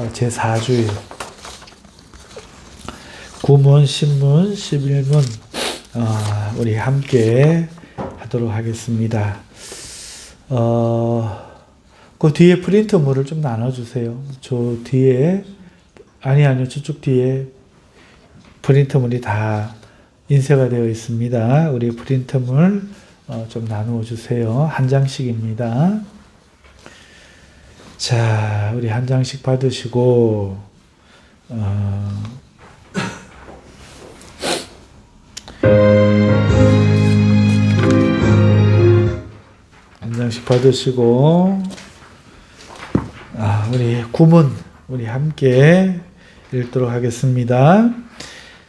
제4주일 구문, 신문, 11문 우리 함께 하도록 하겠습니다. 그 뒤에 프린트물을 좀 나눠주세요. 저 뒤에 아니요 저쪽 뒤에 프린트물이 다 인쇄가 되어 있습니다. 우리 프린트물 좀 나누어 주세요. 한 장씩입니다. 자, 우리 한 장씩 받으시고 한 장씩 받으시고 우리 구문 우리 함께 읽도록 하겠습니다.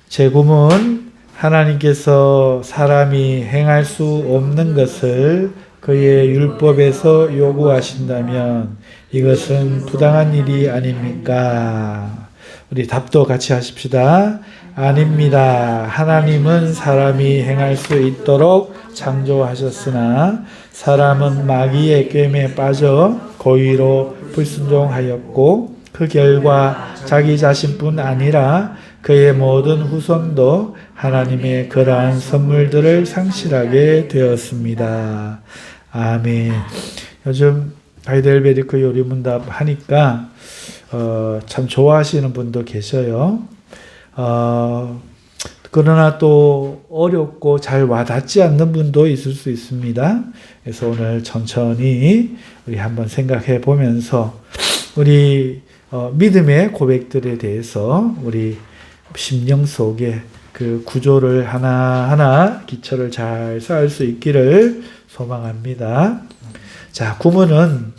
제 구문 하나님께서 사람이 행할 수 없는 것을 그의 율법에서 요구하신다면 이것은 부당한 일이 아닙니까? 우리 답도 같이 하십시다. 아닙니다. 하나님은 사람이 행할 수 있도록 창조하셨으나 사람은 마귀의 꿰매에 빠져 고의로 불순종하였고 그 결과 자기 자신뿐 아니라 그의 모든 후손도 하나님의 그러한 선물들을 상실하게 되었습니다. 아멘. 요즘 하이델베르크 요리문답 하니까 참 좋아하시는 분도 계셔요. 그러나 또 어렵고 잘 와닿지 않는 분도 있을 수 있습니다. 그래서 오늘 천천히 우리 한번 생각해 보면서 우리 믿음의 고백들에 대해서 우리 심령 속에 그 구조를 하나하나 기초를 잘 쌓을 수 있기를 소망합니다. 자, 구문은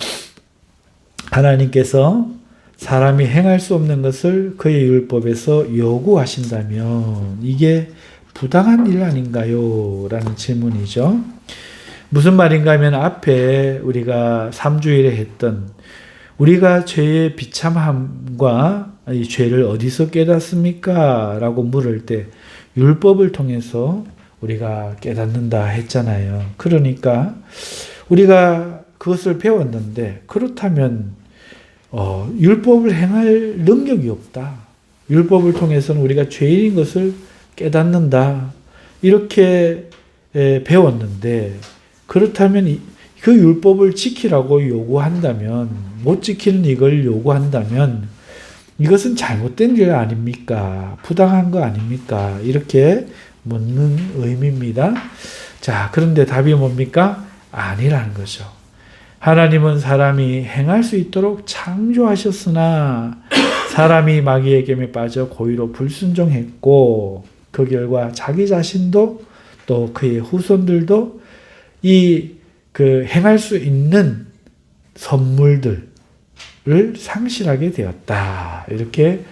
하나님께서 사람이 행할 수 없는 것을 그의 율법에서 요구하신다면 이게 부당한 일 아닌가요? 라는 질문이죠. 무슨 말인가 하면 앞에 우리가 3주일에 했던 우리가 죄의 비참함과 이 죄를 어디서 깨닫습니까? 라고 물을 때 율법을 통해서 우리가 깨닫는다 했잖아요. 그러니까 우리가 그것을 배웠는데 그렇다면 율법을 행할 능력이 없다. 율법을 통해서는 우리가 죄인인 것을 깨닫는다. 이렇게 배웠는데 그렇다면 그 율법을 지키라고 요구한다면 못 지키는 이걸 요구한다면 이것은 잘못된 일 아닙니까? 부당한 거 아닙니까? 이렇게 묻는 의미입니다. 자, 그런데 답이 뭡니까? 아니라는 거죠. 하나님은 사람이 행할 수 있도록 창조하셨으나 사람이 마귀의 깸에 빠져 고의로 불순종했고 그 결과 자기 자신도 또 그의 후손들도 그 행할 수 있는 선물들을 상실하게 되었다. 이렇게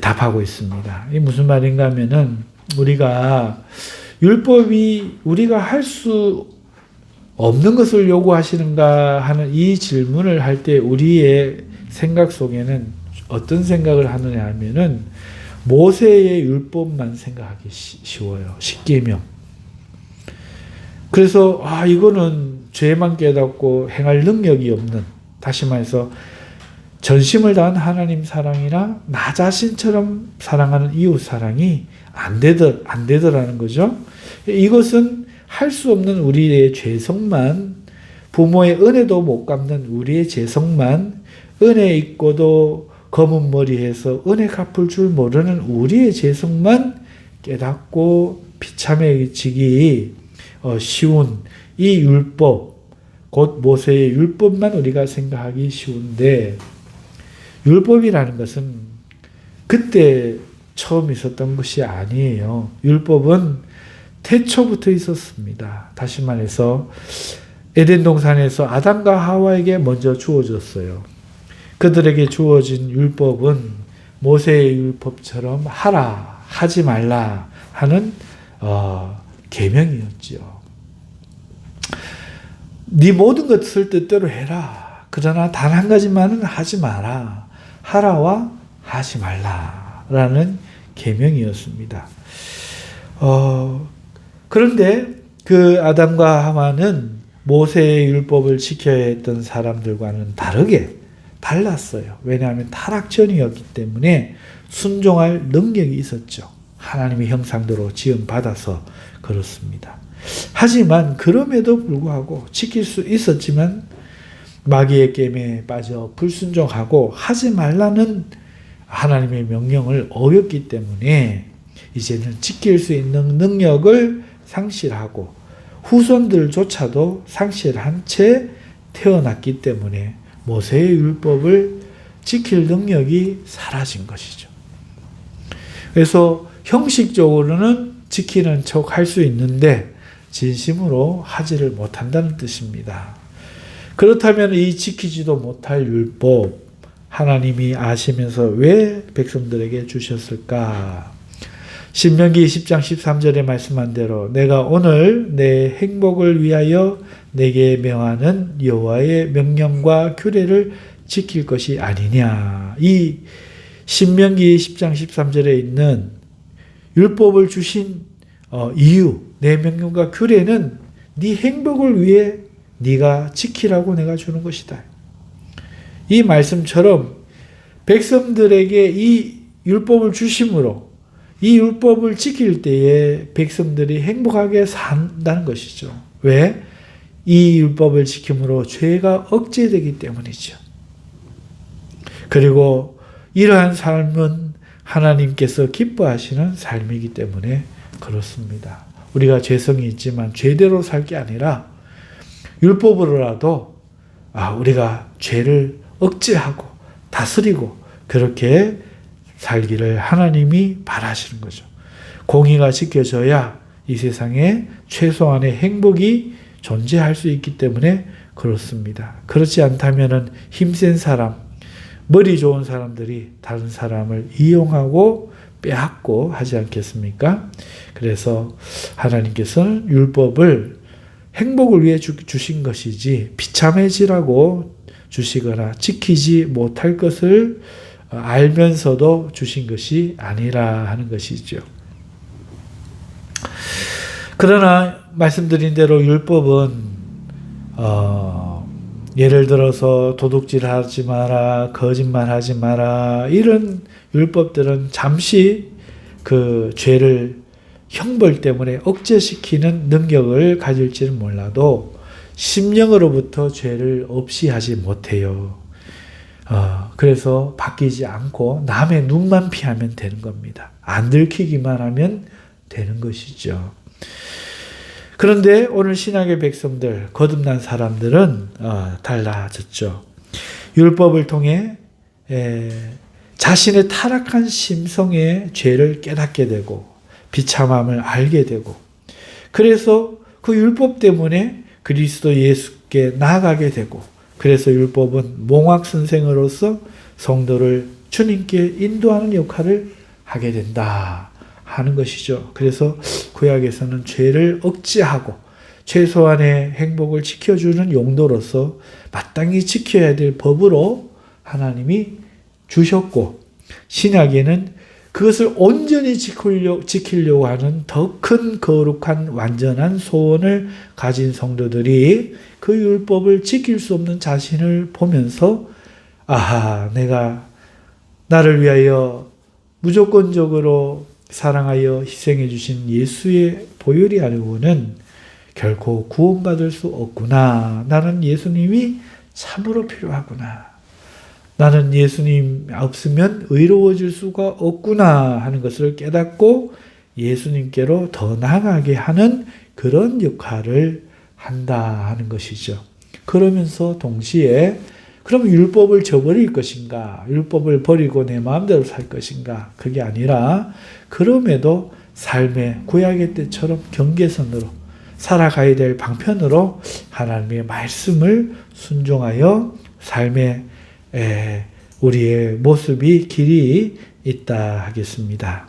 답하고 있습니다. 이게 무슨 말인가 하면은 우리가 율법이 우리가 할 수 없는 것을 요구하시는가 하는 이 질문을 할 때 우리의 생각 속에는 어떤 생각을 하느냐 하면은 모세의 율법만 생각하기 쉬워요. 십계명. 그래서 이거는 죄만 깨닫고 행할 능력이 없는, 다시 말해서 전심을 다한 하나님 사랑이나 나 자신처럼 사랑하는 이웃 사랑이 안 되더라는 거죠. 이것은 할 수 없는 우리의 죄성만, 부모의 은혜도 못 갚는 우리의 죄성만, 은혜 있고도 검은 머리해서 은혜 갚을 줄 모르는 우리의 죄성만 깨닫고 비참해지기 쉬운 이 율법, 곧 모세의 율법만 우리가 생각하기 쉬운데, 율법이라는 것은 그때 처음 있었던 것이 아니에요. 율법은 태초부터 있었습니다. 다시 말해서 에덴 동산에서 아담과 하와에게 먼저 주어졌어요. 그들에게 주어진 율법은 모세의 율법처럼 하라, 하지 말라 하는 계명이었죠. 네 모든 것을 뜻대로 해라. 그러나 단 한 가지만은 하지 마라. 하라와 하지 말라라는 계명이었습니다. 그런데 그 아담과 하와는 모세의 율법을 지켜야 했던 사람들과는 다르게 달랐어요. 왜냐하면 타락 전이었기 때문에 순종할 능력이 있었죠. 하나님의 형상대로 지음받아서 그렇습니다. 하지만 그럼에도 불구하고 지킬 수 있었지만 마귀의 게임에 빠져 불순종하고 하지 말라는 하나님의 명령을 어겼기 때문에 이제는 지킬 수 있는 능력을 상실하고 후손들조차도 상실한 채 태어났기 때문에 모세의 율법을 지킬 능력이 사라진 것이죠. 그래서 형식적으로는 지키는 척 할 수 있는데 진심으로 하지를 못한다는 뜻입니다. 그렇다면 이 지키지도 못할 율법 하나님이 아시면서 왜 백성들에게 주셨을까? 신명기 10장 13절에 말씀한 대로 내가 오늘 내 행복을 위하여 내게 명하는 여호와의 명령과 규례를 지킬 것이 아니냐. 이 신명기 10장 13절에 있는 율법을 주신 이유, 내 명령과 규례는 네 행복을 위해 네가 지키라고 내가 주는 것이다. 이 말씀처럼 백성들에게 이 율법을 주심으로 이 율법을 지킬 때에 백성들이 행복하게 산다는 것이죠. 왜? 이 율법을 지킴으로 죄가 억제되기 때문이죠. 그리고 이러한 삶은 하나님께서 기뻐하시는 삶이기 때문에 그렇습니다. 우리가 죄성이 있지만 죄대로 살 게 아니라 율법으로라도 우리가 죄를 억제하고 다스리고 그렇게 살기를 하나님이 바라시는 거죠. 공의가 지켜져야 이 세상에 최소한의 행복이 존재할 수 있기 때문에 그렇습니다. 그렇지 않다면 힘센 사람, 머리 좋은 사람들이 다른 사람을 이용하고 빼앗고 하지 않겠습니까? 그래서 하나님께서는 율법을 행복을 위해 주신 것이지 비참해지라고 주시거나 지키지 못할 것을 알면서도 주신 것이 아니라 하는 것이죠. 그러나 말씀드린 대로 율법은 예를 들어서 도둑질하지 마라, 거짓말하지 마라 이런 율법들은 잠시 그 죄를 형벌 때문에 억제시키는 능력을 가질지는 몰라도 심령으로부터 죄를 없이 하지 못해요. 그래서 바뀌지 않고 남의 눈만 피하면 되는 겁니다. 안 들키기만 하면 되는 것이죠. 그런데 오늘 신약의 백성들, 거듭난 사람들은 달라졌죠. 율법을 통해 자신의 타락한 심성의 죄를 깨닫게 되고 비참함을 알게 되고 그래서 그 율법 때문에 그리스도 예수께 나아가게 되고 그래서 율법은 몽학 선생으로서 성도를 주님께 인도하는 역할을 하게 된다 하는 것이죠. 그래서 구약에서는 죄를 억제하고 최소한의 행복을 지켜주는 용도로서 마땅히 지켜야 될 법으로 하나님이 주셨고 신약에는 그것을 온전히 지키려고 하는 더 큰 거룩한 완전한 소원을 가진 성도들이 그 율법을 지킬 수 없는 자신을 보면서 내가 나를 위하여 무조건적으로 사랑하여 희생해 주신 예수의 보혈이 아니고는 결코 구원받을 수 없구나. 나는 예수님이 참으로 필요하구나. 나는 예수님 없으면 의로워질 수가 없구나 하는 것을 깨닫고 예수님께로 더 나아가게 하는 그런 역할을 한다 하는 것이죠. 그러면서 동시에 그럼 율법을 저버릴 것인가? 율법을 버리고 내 마음대로 살 것인가? 그게 아니라 그럼에도 삶의 구약의 때처럼 경계선으로 살아가야 될 방편으로 하나님의 말씀을 순종하여 삶의 우리의 모습이 길이 있다 하겠습니다.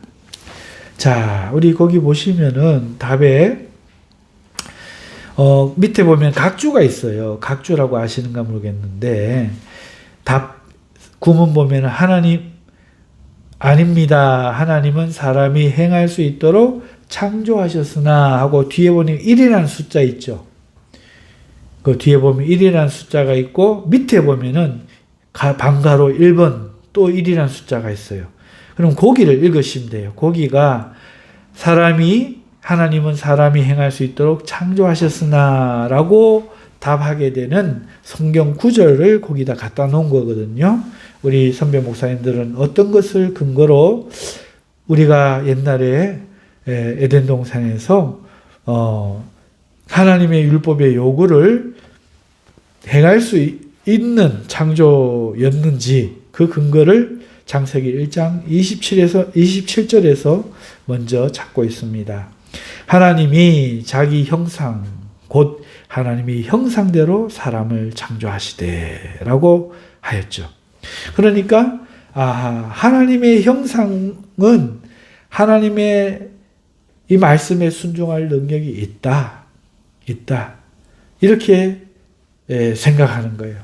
자, 우리 거기 보시면은 답에 밑에 보면 각주가 있어요. 각주라고 아시는가 모르겠는데 답 구문 보면 하나님 아닙니다. 하나님은 사람이 행할 수 있도록 창조하셨으나 하고 뒤에 보니 1이라는 숫자 있죠. 그 뒤에 보면 1이라는 숫자가 있고 밑에 보면은 방가로 1번 또 1이라는 숫자가 있어요. 그럼 거기를 읽으시면 돼요. 거기가 하나님은 사람이 행할 수 있도록 창조하셨으나 라고 답하게 되는 성경 구절을 거기다 갖다 놓은 거거든요. 우리 선배 목사님들은 어떤 것을 근거로 우리가 옛날에 에덴 동산에서 하나님의 율법의 요구를 행할 수 있는 창조였는지 그 근거를 창세기 1장 27절에서 먼저 찾고 있습니다. 하나님이 자기 형상, 곧 하나님이 형상대로 사람을 창조하시되 라고 하였죠. 그러니까 하나님의 형상은 하나님의 이 말씀에 순종할 능력이 있다. 이렇게 생각하는 거예요.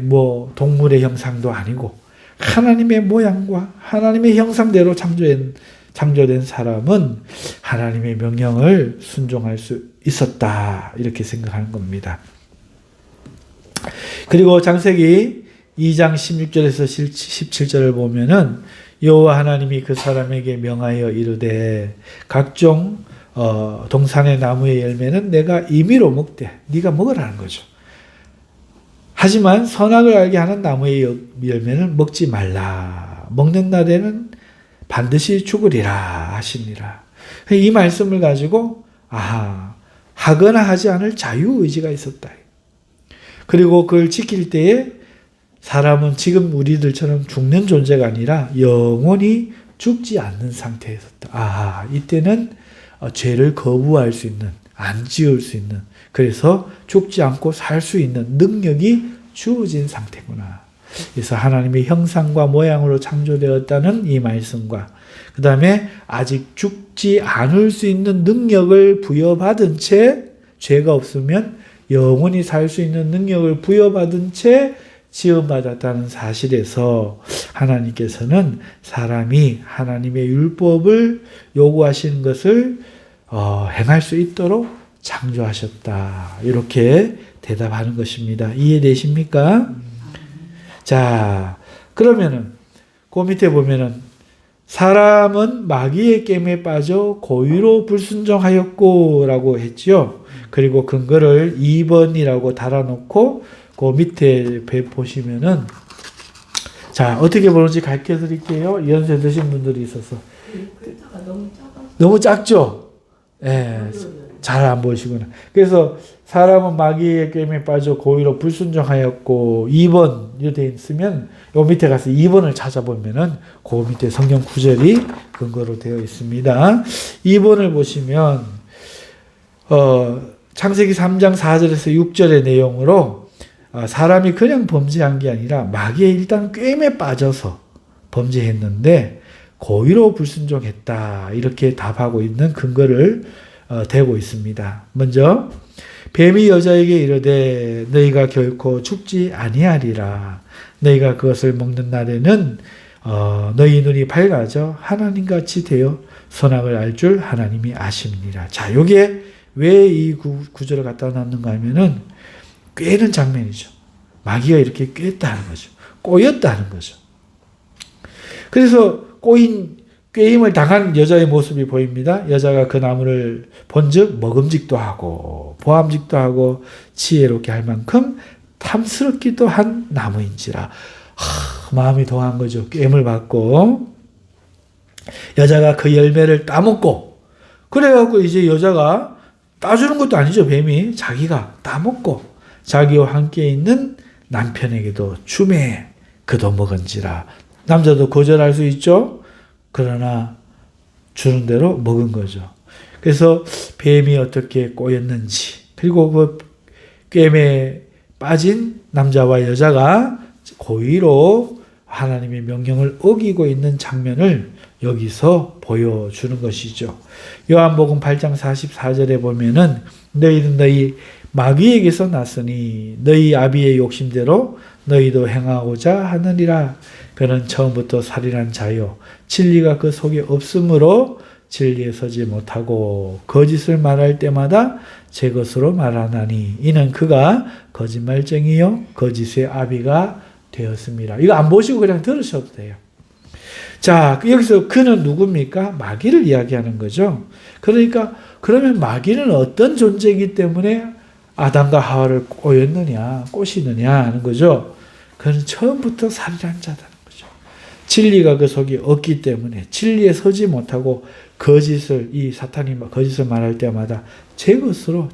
뭐 동물의 형상도 아니고 하나님의 모양과 하나님의 형상대로 창조된 사람은 하나님의 명령을 순종할 수 있었다. 이렇게 생각하는 겁니다. 그리고 창세기 2장 16절에서 17절을 보면은 여호와 하나님이 그 사람에게 명하여 이르되 각종 동산의 나무의 열매는 내가 임의로 먹되 네가 먹으라는 거죠. 하지만 선악을 알게 하는 나무의 열매는 먹지 말라. 먹는 날에는 반드시 죽으리라 하시니라. 이 말씀을 가지고 하거나 하지 않을 자유의지가 있었다. 그리고 그걸 지킬 때에 사람은 지금 우리들처럼 죽는 존재가 아니라 영원히 죽지 않는 상태에 있었다. 이때는 죄를 거부할 수 있는, 안 지을 수 있는, 그래서 죽지 않고 살 수 있는 능력이 주어진 상태구나. 그래서 하나님의 형상과 모양으로 창조되었다는 이 말씀과 그 다음에 아직 죽지 않을 수 있는 능력을 부여받은 채 죄가 없으면 영원히 살 수 있는 능력을 부여받은 채 지음받았다는 사실에서 하나님께서는 사람이 하나님의 율법을 요구하시는 것을 행할 수 있도록 창조하셨다. 이렇게 대답하는 것입니다. 이해되십니까? 자, 그러면은 그 밑에 보면은 사람은 마귀의 깸에 빠져 고의로 불순종하였고 라고 했죠. 그리고 근거를 2번이라고 달아놓고 그 밑에 보시면은 자, 어떻게 보는지 가르쳐 드릴게요. 연세 드신 분들이 있어서. 글자가 너무 작아서. 너무 작죠? 잘 안 보이시구나. 그래서 사람은 마귀의 깸에 빠져 고의로 불순종하였고 2번 이렇게 있으면 요 밑에 가서 2번을 찾아보면은 그 밑에 성경 구절이 근거로 되어 있습니다. 2번을 보시면 창세기 3장 4절에서 6절의 내용으로 사람이 그냥 범죄한 게 아니라 마귀의 일단 깸에 빠져서 범죄했는데 고의로 불순종했다. 이렇게 답하고 있는 근거를 대고 있습니다. 먼저 뱀이 여자에게 이르되 너희가 결코 죽지 아니하리라. 너희가 그것을 먹는 날에는 너희 눈이 밝아져 하나님같이 되어 선악을 알 줄 하나님이 아심이니라. 자, 요게 왜 이 구절을 갖다 놨는가 하면은 꿰는 장면이죠. 마귀가 이렇게 꿰었다는 거죠. 꼬였다는 거죠. 그래서 꿰임을 당한 여자의 모습이 보입니다. 여자가 그 나무를 본즉 먹음직도 하고 보암직도 하고 지혜롭게 할 만큼 탐스럽기도 한 나무인지라. 마음이 동한 거죠. 꿰임을 받고 여자가 그 열매를 따먹고 그래갖고 이제 여자가 따주는 것도 아니죠. 뱀이 자기가 따먹고 자기와 함께 있는 남편에게도 주매 그도 먹은지라. 남자도 거절할 수 있죠. 그러나 주는 대로 먹은 거죠. 그래서 뱀이 어떻게 꼬였는지 그리고 그 깸에 빠진 남자와 여자가 고의로 하나님의 명령을 어기고 있는 장면을 여기서 보여주는 것이죠. 요한복음 8장 44절에 보면은 너희는 너희 마귀에게서 났으니 너희 아비의 욕심대로 너희도 행하고자 하느니라. 그는 처음부터 살인한 자요 진리가 그 속에 없으므로 진리에 서지 못하고 거짓을 말할 때마다 제 것으로 말하나니 이는 그가 거짓말쟁이요 거짓의 아비가 되었습니다. 이거 안 보시고 그냥 들으셔도 돼요. 자, 여기서 그는 누굽니까? 마귀를 이야기하는 거죠. 그러니까 그러면 마귀는 어떤 존재이기 때문에 아담과 하와를 꼬시느냐 하는 거죠. 그는 처음부터 살인한 자다는 거죠. 진리가 그 속에 없기 때문에 진리에 서지 못하고 거짓을, 이 사탄이 거짓을 말할 때마다 제 것으로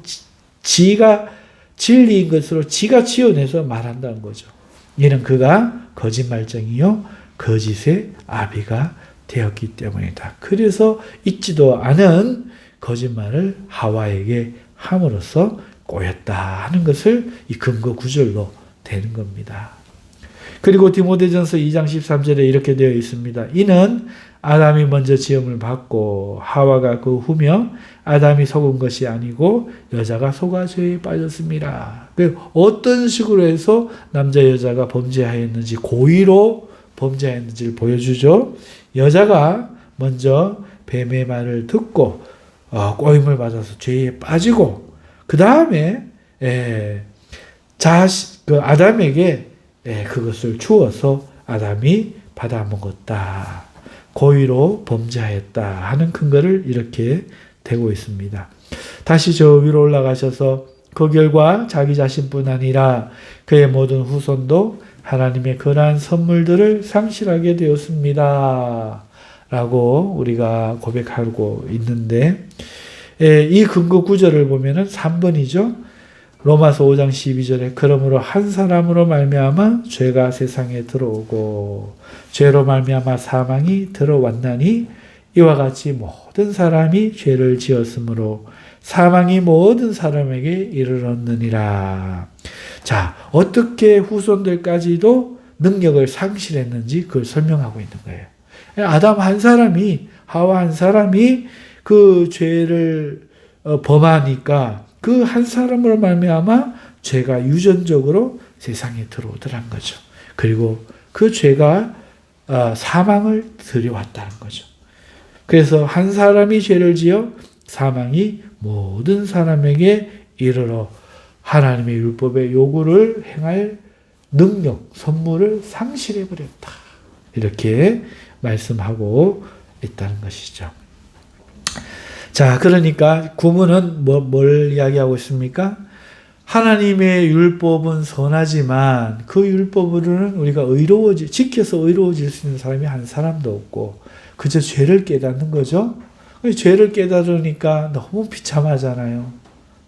지가 진리인 것으로 지가 지어내서 말한다는 거죠. 이는 그가 거짓말쟁이요 거짓의 아비가 되었기 때문이다. 그래서 있지도 않은 거짓말을 하와에게 함으로써 꼬였다 하는 것을 이 근거 구절로 되는 겁니다. 그리고 디모데전서 2장 13절에 이렇게 되어 있습니다. 이는 아담이 먼저 지음을 받고 하와가 그 후며 아담이 속은 것이 아니고 여자가 속아 죄에 빠졌습니다. 어떤 식으로 해서 남자 여자가 범죄하였는지, 고의로 범죄하였는지를 보여주죠. 여자가 먼저 뱀의 말을 듣고 꼬임을 받아서 죄에 빠지고 그 다음에 아담에게 그것을 주어서 아담이 받아먹었다. 고의로 범죄하였다 하는 근거를 이렇게 대고 있습니다. 다시 저 위로 올라가셔서 그 결과 자기 자신뿐 아니라 그의 모든 후손도 하나님의 그러한 선물들을 상실하게 되었습니다. 라고 우리가 고백하고 있는데 이 근거 구절을 보면은 3번이죠. 로마서 5장 12절에 그러므로 한 사람으로 말미암아 죄가 세상에 들어오고 죄로 말미암아 사망이 들어왔나니 이와 같이 모든 사람이 죄를 지었으므로 사망이 모든 사람에게 이르렀느니라. 자, 어떻게 후손들까지도 능력을 상실했는지 그걸 설명하고 있는 거예요. 아담 한 사람이, 하와 한 사람이 그 죄를 범하니까 그 한 사람으로 말미암아 죄가 유전적으로 세상에 들어오더란 거죠. 그리고 그 죄가 사망을 들여왔다는 거죠. 그래서 한 사람이 죄를 지어 사망이 모든 사람에게 이르러 하나님의 율법의 요구를 행할 능력, 선물을 상실해버렸다. 이렇게 말씀하고 있다는 것이죠. 자, 그러니까 구문은 뭘 이야기하고 있습니까? 하나님의 율법은 선하지만 그 율법으로는 우리가 지켜서 의로워질 수 있는 사람이 한 사람도 없고 그저 죄를 깨닫는 거죠. 죄를 깨달으니까 너무 비참하잖아요.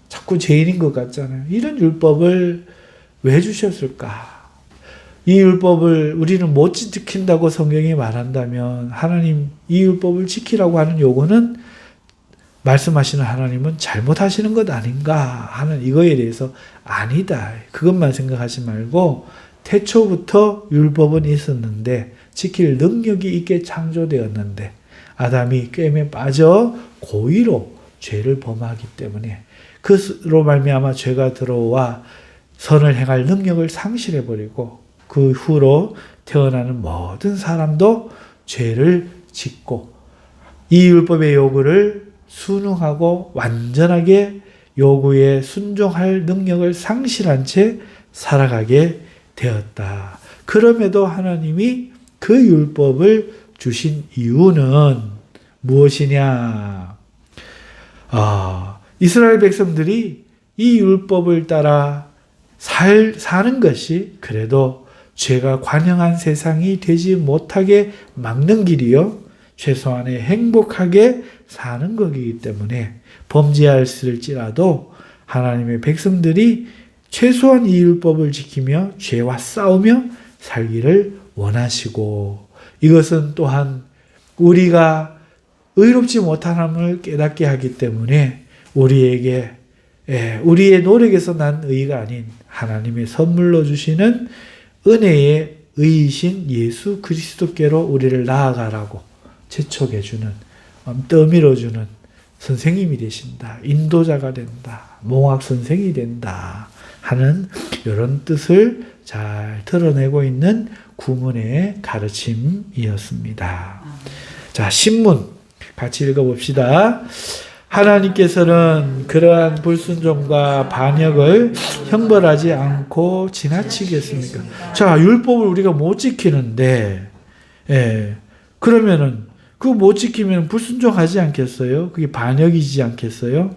자꾸 죄인인 것 같잖아요. 이런 율법을 왜 주셨을까? 이 율법을 우리는 못 지킨다고 성경이 말한다면 하나님 이 율법을 지키라고 하는 요구는 말씀하시는 하나님은 잘못하시는 것 아닌가 하는 이거에 대해서 아니다. 그것만 생각하지 말고 태초부터 율법은 있었는데 지킬 능력이 있게 창조되었는데 아담이 꿰매 빠져 고의로 죄를 범하기 때문에 그로 말미암아 죄가 들어와 선을 행할 능력을 상실해버리고 그 후로 태어나는 모든 사람도 죄를 짓고 이 율법의 요구를 순응하고 완전하게 요구에 순종할 능력을 상실한 채 살아가게 되었다. 그럼에도 하나님이 그 율법을 주신 이유는 무엇이냐? 이스라엘 백성들이 이 율법을 따라 사는 것이 그래도 죄가 관영한 세상이 되지 못하게 막는 길이요. 최소한의 행복하게 사는 것이기 때문에 범죄할지라도 하나님의 백성들이 최소한 이 율법을 지키며 죄와 싸우며 살기를 원하시고 이것은 또한 우리가 의롭지 못함을 깨닫게 하기 때문에 우리에게 우리의 노력에서 난 의가 아닌 하나님의 선물로 주시는 은혜의 의이신 예수 그리스도께로 우리를 나아가라고 재촉해주는, 떠밀어주는 선생님이 되신다. 인도자가 된다. 몽학 선생이 된다. 하는 이런 뜻을 잘 드러내고 있는 구문의 가르침이었습니다. 자, 신문 같이 읽어봅시다. 하나님께서는 그러한 불순종과 반역을 형벌하지 않고 지나치겠습니까? 자, 율법을 우리가 못 지키는데, 그러면은, 그거 못 지키면 불순종하지 않겠어요? 그게 반역이지 않겠어요?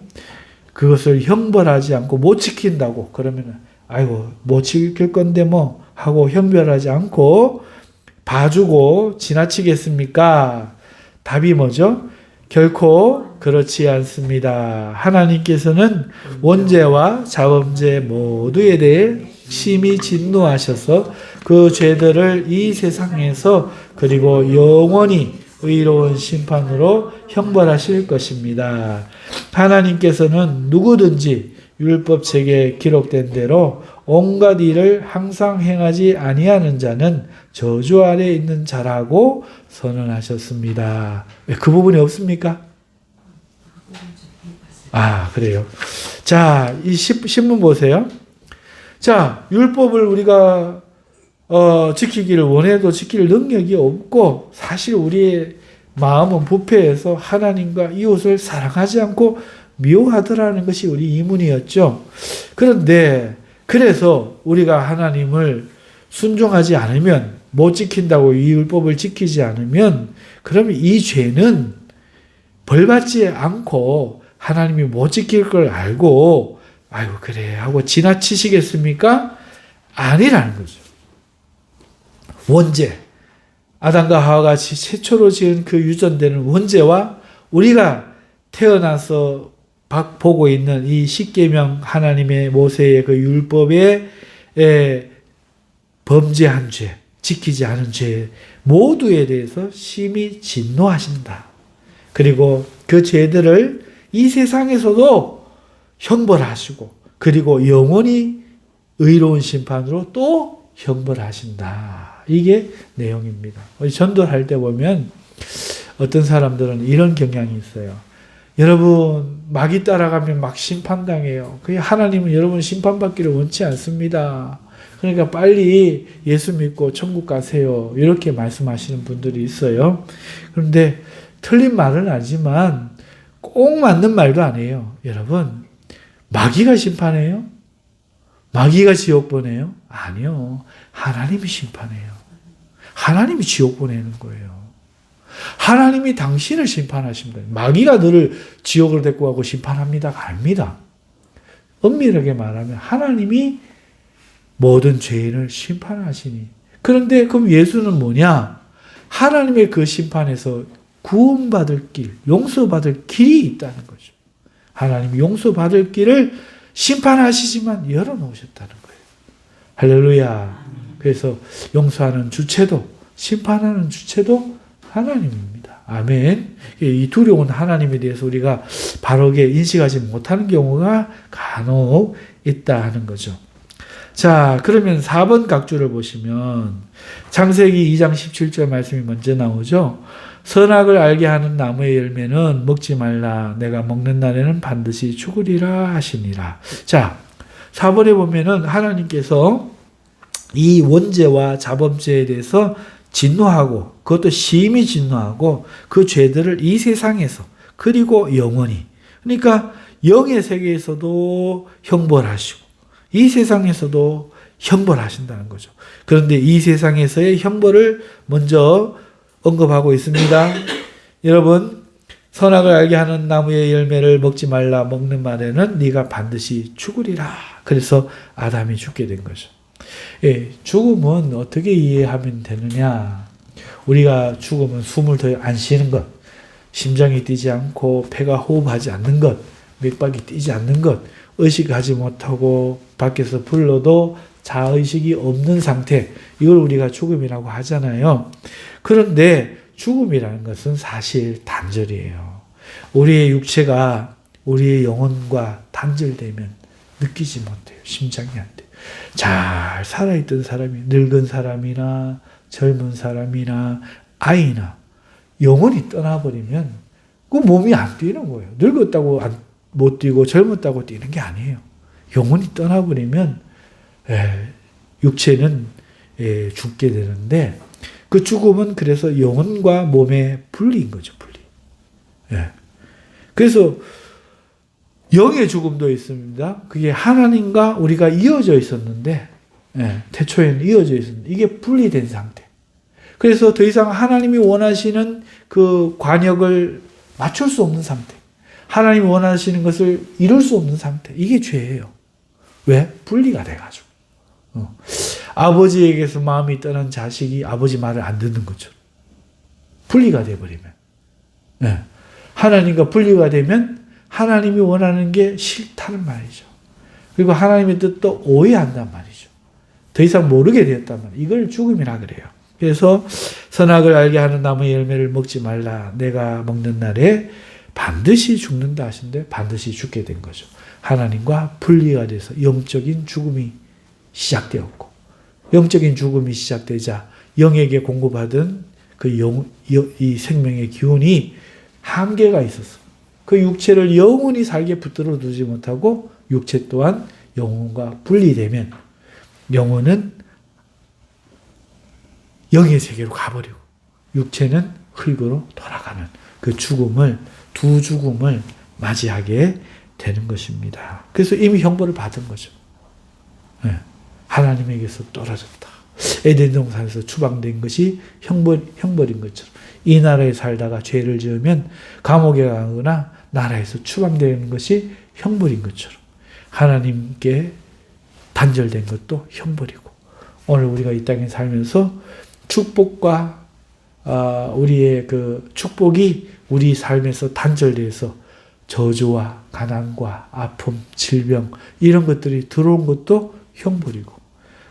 그것을 형벌하지 않고 못 지킨다고, 그러면은, 아이고, 못 지킬 건데 뭐, 하고 형벌하지 않고 봐주고 지나치겠습니까? 답이 뭐죠? 결코 그렇지 않습니다. 하나님께서는 원죄와 자범죄 모두에 대해 심히 진노하셔서 그 죄들을 이 세상에서 그리고 영원히 의로운 심판으로 형벌하실 것입니다. 하나님께서는 누구든지 율법책에 기록된 대로 온갖 일을 항상 행하지 아니하는 자는 저주 아래 있는 자라고 선언하셨습니다. 왜 그 부분이 없습니까? 아, 그래요. 자, 이 신문 보세요. 자, 율법을 우리가 지키기를 원해도 지킬 능력이 없고 사실 우리의 마음은 부패해서 하나님과 이웃을 사랑하지 않고 미워하더라는 것이 우리 이문이었죠. 그런데 그래서 우리가 하나님을 순종하지 않으면 못 지킨다고 이 율법을 지키지 않으면 그러면 이 죄는 벌받지 않고 하나님이 못 지킬 걸 알고 아이고 그래 하고 지나치시겠습니까? 아니라는 거죠. 원죄, 아담과 하와가 최초로 지은 그 유전되는 원죄와 우리가 태어나서 보고 있는 이 십계명 하나님의 모세의 그 율법에 범죄한 죄, 지키지 않은 죄 모두에 대해서 심히 진노하신다. 그리고 그 죄들을 이 세상에서도 형벌하시고 그리고 영원히 의로운 심판으로 또 형벌하신다. 이게 내용입니다. 전도할 때 보면 어떤 사람들은 이런 경향이 있어요. 여러분 마귀 따라가면 막 심판당해요. 하나님은 여러분 심판받기를 원치 않습니다. 그러니까 빨리 예수 믿고 천국 가세요. 이렇게 말씀하시는 분들이 있어요. 그런데 틀린 말은 아니지만 꼭 맞는 말도 아니에요. 여러분 마귀가 심판해요? 마귀가 지옥 보내요? 아니요. 하나님이 심판해요. 하나님이 지옥 보내는 거예요. 하나님이 당신을 심판하십니다. 마귀가 너를 지옥으로 데리고 가고 심판합니다가 아닙니다. 엄밀하게 말하면 하나님이 모든 죄인을 심판하시니. 그런데 그럼 예수는 뭐냐? 하나님의 그 심판에서 구원받을 길, 용서받을 길이 있다는 거죠. 하나님이 용서받을 길을 심판하시지만 열어놓으셨다는 거예요. 할렐루야. 그래서 용서하는 주체도 심판하는 주체도 하나님입니다. 아멘. 이 두려운 하나님에 대해서 우리가 바르게 인식하지 못하는 경우가 간혹 있다 하는 거죠. 자, 그러면 4번 각주를 보시면 창세기 2장 17절 말씀이 먼저 나오죠. 선악을 알게 하는 나무의 열매는 먹지 말라. 내가 먹는 날에는 반드시 죽으리라 하시니라. 자, 4번에 보면은 하나님께서 이 원죄와 자범죄에 대해서 진노하고 그것도 심히 진노하고 그 죄들을 이 세상에서 그리고 영원히 그러니까 영의 세계에서도 형벌하시고 이 세상에서도 형벌하신다는 거죠. 그런데 이 세상에서의 형벌을 먼저 언급하고 있습니다. 여러분 선악을 알게 하는 나무의 열매를 먹지 말라. 먹는 말에는 네가 반드시 죽으리라. 그래서 아담이 죽게 된 거죠. 예, 죽음은 어떻게 이해하면 되느냐? 우리가 죽으면 숨을 더 안 쉬는 것, 심장이 뛰지 않고 폐가 호흡하지 않는 것, 맥박이 뛰지 않는 것, 의식하지 못하고 밖에서 불러도 자의식이 없는 상태, 이걸 우리가 죽음이라고 하잖아요. 그런데 죽음이라는 것은 사실 단절이에요. 우리의 육체가 우리의 영혼과 단절되면 느끼지 못해요. 심장이 안 돼요. 잘 살아있던 사람이 늙은 사람이나 젊은 사람이나 아이나 영혼이 떠나버리면 그 몸이 안 뛰는 거예요. 늙었다고 못 뛰고 젊었다고 뛰는 게 아니에요. 영혼이 떠나버리면 육체는 죽게 되는데 그 죽음은 그래서 영혼과 몸의 분리인 거죠. 분리. 그래서 영의 죽음도 있습니다. 그게 하나님과 우리가 이어져 있었는데, 태초에는 이어져 있었는데, 이게 분리된 상태. 그래서 더 이상 하나님이 원하시는 그 관역을 맞출 수 없는 상태. 하나님이 원하시는 것을 이룰 수 없는 상태. 이게 죄예요. 왜? 분리가 돼가지고. 아버지에게서 마음이 떠난 자식이 아버지 말을 안 듣는 거죠. 분리가 돼버리면. 하나님과 분리가 되면 하나님이 원하는 게 싫다는 말이죠. 그리고 하나님의 뜻도 오해한단 말이죠. 더 이상 모르게 되었단 말이에요. 이걸 죽음이라 그래요. 그래서 선악을 알게 하는 나무의 열매를 먹지 말라. 내가 먹는 날에 반드시 죽는다 하신데 반드시 죽게 된 거죠. 하나님과 분리가 돼서 영적인 죽음이 시작되었고, 영적인 죽음이 시작되자 영에게 공급받은 이 생명의 기운이 한계가 있었어. 그 육체를 영원히 살게 붙들어 두지 못하고 육체 또한 영혼과 분리되면 영혼은 영의 세계로 가버리고 육체는 흙으로 돌아가는 그 두 죽음을 맞이하게 되는 것입니다. 그래서 이미 형벌을 받은 거죠. 하나님에게서 떨어졌다. 에덴 동산에서 추방된 것이 형벌인 것처럼 이 나라에 살다가 죄를 지으면 감옥에 가거나 나라에서 추방되는 것이 형벌인 것처럼 하나님께 단절된 것도 형벌이고, 오늘 우리가 이 땅에 살면서 축복과 우리의 그 축복이 우리 삶에서 단절돼서 저주와 가난과 아픔, 질병 이런 것들이 들어온 것도 형벌이고,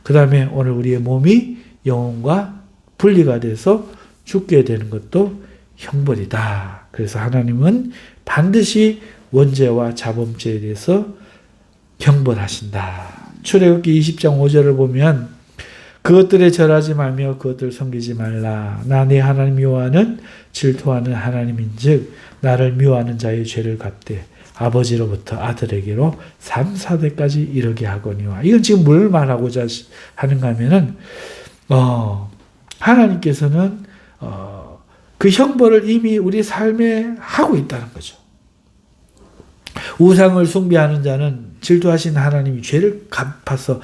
그 다음에 오늘 우리의 몸이 영혼과 분리가 돼서 죽게 되는 것도 형벌이다. 그래서 하나님은 반드시 원죄와 자범죄에 대해서 형벌하신다. 출애굽기 20장 5절을 보면 그것들에 절하지 말며 그것들을 섬기지 말라. 나 네 하나님 여호와는 질투하는 하나님인즉 나를 미워하는 자의 죄를 갚되 아버지로부터 아들에게로 3, 4대까지 이르게 하거니와. 이건 지금 뭘 말하고자 하는가 하면은 하나님께서는 그 형벌을 이미 우리 삶에 하고 있다는 거죠. 우상을 숭배하는 자는 질투하신 하나님이 죄를 갚아서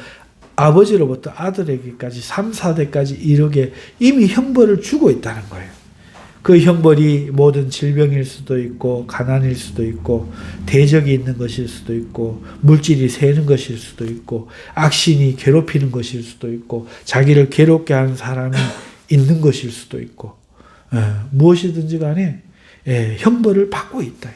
아버지로부터 아들에게까지 3, 4대까지 이르게 이미 형벌을 주고 있다는 거예요. 그 형벌이 모든 질병일 수도 있고 가난일 수도 있고 대적이 있는 것일 수도 있고 물질이 새는 것일 수도 있고 악신이 괴롭히는 것일 수도 있고 자기를 괴롭게 하는 사람이 있는 것일 수도 있고 무엇이든지 간에 형벌을 받고 있다.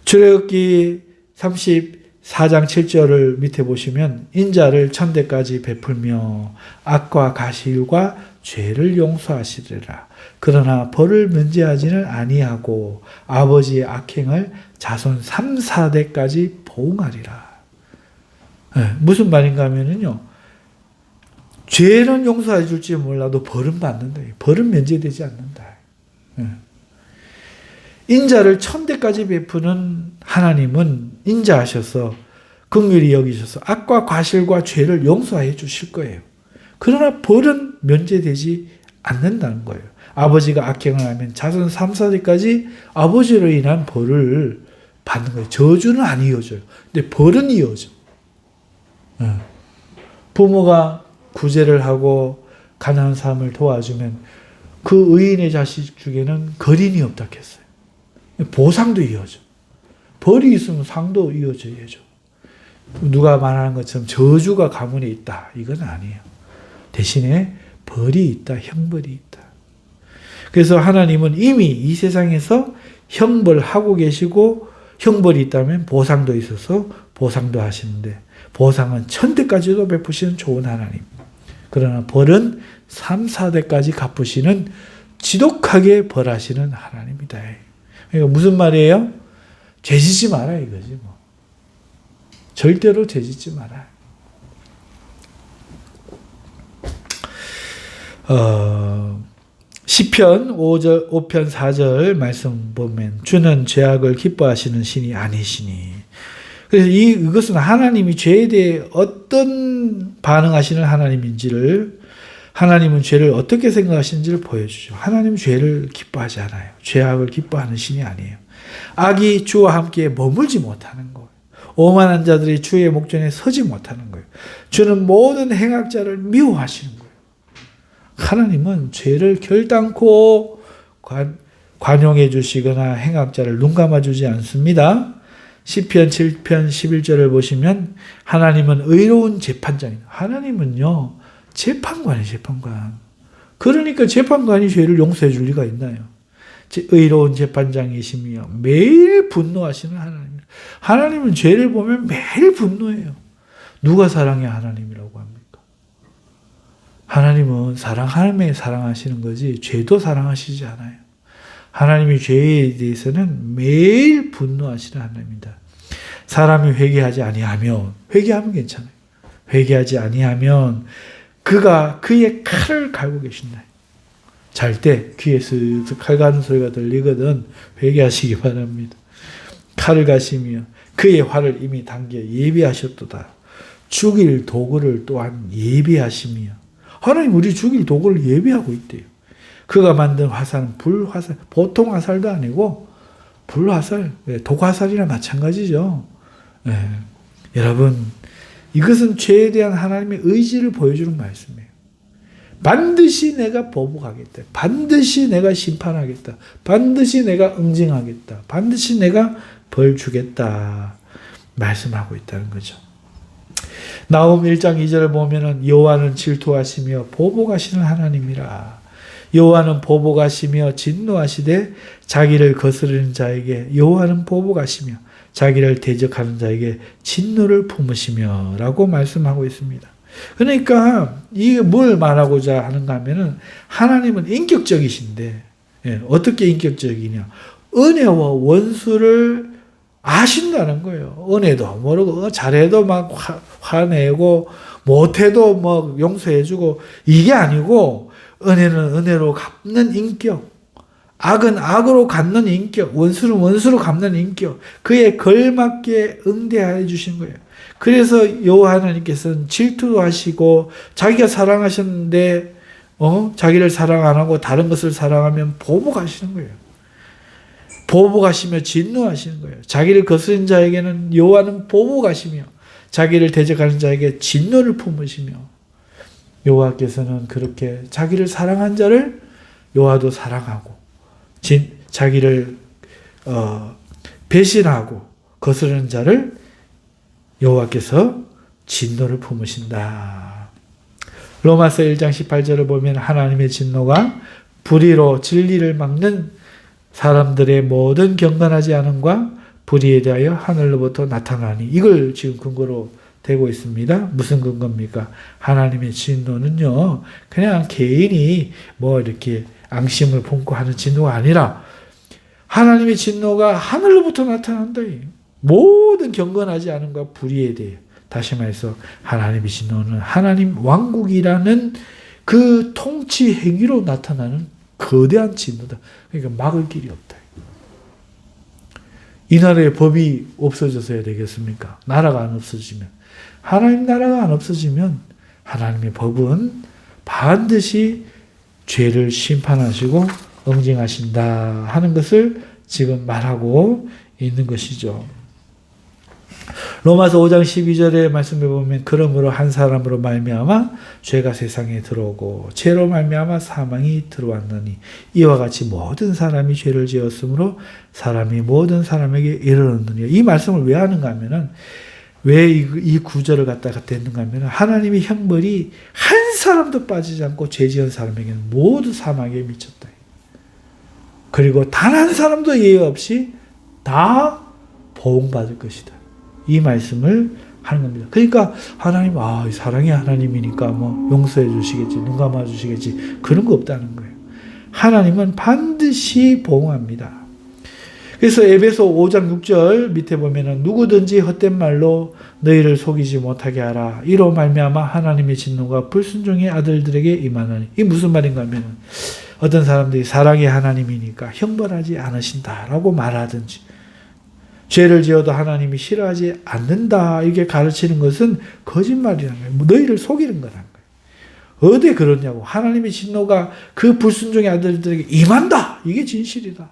출애굽기 34장 7절을 밑에 보시면 인자를 천대까지 베풀며 악과 가시일과 죄를 용서하시리라. 그러나 벌을 면제하지는 아니하고 아버지의 악행을 자손 3, 4대까지 보응하리라. 무슨 말인가 하면요, 죄는 용서해 줄지 몰라도 벌은 받는다. 벌은 면제되지 않는다. 인자를 천대까지 베푸는 하나님은 인자하셔서 긍휼히 여기셔서 악과 과실과 죄를 용서해 주실 거예요. 그러나 벌은 면제되지 않는다는 거예요. 아버지가 악행을 하면 자손 3, 4대까지 아버지로 인한 벌을 받는 거예요. 저주는 안 이어져요. 근데 벌은 이어져. 부모가 구제를 하고 가난한 사람을 도와주면 그 의인의 자식 중에는 거린이 없다 했어요. 보상도 이어져. 벌이 있으면 상도 이어져야죠. 누가 말하는 것처럼 저주가 가문에 있다. 이건 아니에요. 대신에 벌이 있다. 형벌이 있다. 그래서 하나님은 이미 이 세상에서 형벌하고 계시고 형벌이 있다면 보상도 있어서 보상도 하시는데 보상은 천대까지도 베푸시는 좋은 하나님. 그러나 벌은 3, 4대까지 갚으시는 지독하게 벌하시는 하나님이다. 그러니까 무슨 말이에요? 죄짓지 마라 이거지 뭐. 절대로 죄짓지 마라. 시편 5편 4절 말씀 보면 주는 죄악을 기뻐하시는 신이 아니시니. 그래서 이것은 하나님이 죄에 대해 어떤 반응하시는 하나님인지를, 하나님은 죄를 어떻게 생각하시는지를 보여주죠. 하나님은 죄를 기뻐하지 않아요. 죄악을 기뻐하는 신이 아니에요. 악이 주와 함께 머물지 못하는 거예요. 오만한 자들이 주의 목전에 서지 못하는 거예요. 주는 모든 행악자를 미워하시는 거예요. 하나님은 죄를 결단코 관용해 주시거나 행악자를 눈감아 주지 않습니다. 시편 7편 11절을 보시면 하나님은 의로운 재판장이에요. 하나님은요 재판관이에요. 재판관. 그러니까 재판관이 죄를 용서해 줄 리가 있나요? 의로운 재판장이시며 매일 분노하시는 하나님입니다. 하나님은 죄를 보면 매일 분노해요. 누가 사랑해 하나님이라고 합니까? 하나님은 하나님이 사랑하시는 거지 죄도 사랑하시지 않아요. 하나님이 죄에 대해서는 매일 분노하시는 하나님입니다. 사람이 회개하지 아니하면, 회개하면 괜찮아요. 회개하지 아니하면 그가 그의 칼을 갈고 계신다. 잘 때 귀에 슥슥 칼 가는 소리가 들리거든 회개하시기 바랍니다. 칼을 가시며 그의 활을 이미 당겨 예비하셨도다. 죽일 도구를 또한 예비하시며, 하나님 우리 죽일 도구를 예비하고 있대요. 그가 만든 화살은 불화살, 보통 화살도 아니고 불화살, 독화살이나 마찬가지죠. 여러분, 이것은 죄에 대한 하나님의 의지를 보여주는 말씀이에요. 반드시 내가 보복하겠다. 반드시 내가 심판하겠다. 반드시 내가 응징하겠다. 반드시 내가 벌 주겠다. 말씀하고 있다는 거죠. 나홈 1장 2절을 보면은 여호와는 질투하시며 보복하시는 하나님이라. 여호와는 보복하시며 진노하시되 자기를 거스르는 자에게 여호와는 보복하시며 자기를 대적하는 자에게 진노를 품으시며 라고 말씀하고 있습니다. 그러니까 이게 뭘 말하고자 하는가 하면은 하나님은 인격적이신데, 어떻게 인격적이냐? 은혜와 원수를 아신다는 거예요. 은혜도 모르고 잘해도 막 화내고 못해도 뭐 용서해주고, 이게 아니고 은혜는 은혜로 갚는 인격, 악은 악으로 갚는 인격, 원수는 원수로 갚는 인격, 그에 걸맞게 응대해 주신 거예요. 그래서 여호와 하나님께서는 질투도 하시고 자기가 사랑하셨는데 자기를 사랑 안 하고 다른 것을 사랑하면 보복하시는 거예요. 보복하시며 진노하시는 거예요. 자기를 거스른 자에게는 여호와는 보복하시며 자기를 대적하는 자에게 진노를 품으시며, 여호와께서는 그렇게 자기를 사랑한 자를 여호와도 사랑하고 자기를 배신하고 거스르는 자를 여호와께서 진노를 품으신다. 로마서 1장 18절을 보면 하나님의 진노가 불의로 진리를 막는 사람들의 모든 경건하지 않음과 불의에 대하여 하늘로부터 나타나니, 이걸 지금 근거로 되고 있습니다. 무슨 근거입니까? 하나님의 진노는요 그냥 개인이 뭐 이렇게 앙심을 품고 하는 진노가 아니라 하나님의 진노가 하늘로부터 나타난다. 모든 경건하지 않음과 불의에 대해, 다시 말해서 하나님의 진노는 하나님 왕국이라는 그 통치 행위로 나타나는 거대한 진노다. 그러니까 막을 길이 없다. 이 나라의 법이 없어져서야 되겠습니까? 나라가 안 없어지면, 하나님 나라가 안 없어지면 하나님의 법은 반드시 죄를 심판하시고 응징하신다 하는 것을 지금 말하고 있는 것이죠. 로마서 5장 12절의 말씀에 보면 그러므로 한 사람으로 말미암아 죄가 세상에 들어오고 죄로 말미암아 사망이 들어왔느니 이와 같이 모든 사람이 죄를 지었으므로 사람이 모든 사람에게 이르렀느니라. 이 말씀을 왜 하는가 하면은, 왜 이 구절을 갖다가 댔는가 하면은, 하나님의 형벌이 한 사람도 빠지지 않고 죄 지은 사람에게는 모두 사망에 미쳤다. 그리고 단 한 사람도 예외 없이 다 보응받을 것이다. 이 말씀을 하는 겁니다. 그러니까 하나님, 사랑의 하나님이니까 뭐 용서해 주시겠지, 눈 감아 주시겠지, 그런 거 없다는 거예요. 하나님은 반드시 보응합니다. 그래서 에베소 5장 6절 밑에 보면은 누구든지 헛된 말로 너희를 속이지 못하게 하라. 이로 말미암아 하나님의 진노가 불순종의 아들들에게 임하나니. 이게 무슨 말인가 하면은, 어떤 사람들이 사랑의 하나님이니까 형벌하지 않으신다라고 말하든지, 죄를 지어도 하나님이 싫어하지 않는다 이렇게 가르치는 것은 거짓말이라는 거예요. 너희를 속이는 거라는 거예요. 어디 그러냐고. 하나님의 진노가 그 불순종의 아들들에게 임한다. 이게 진실이다.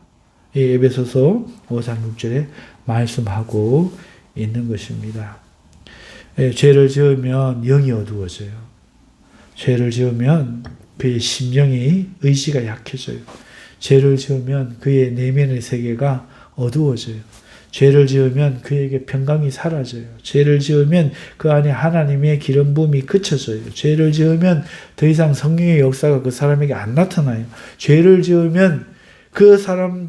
이 에베소서 5장 6절에 말씀하고 있는 것입니다. 죄를 지으면 영이 어두워져요. 죄를 지으면 그의 심령이 의지가 약해져요. 죄를 지으면 그의 내면의 세계가 어두워져요. 죄를 지으면 그에게 평강이 사라져요. 죄를 지으면 그 안에 하나님의 기름 부음이 그쳐져요. 죄를 지으면 더 이상 성령의 역사가 그 사람에게 안 나타나요. 죄를 지으면 그 사람에게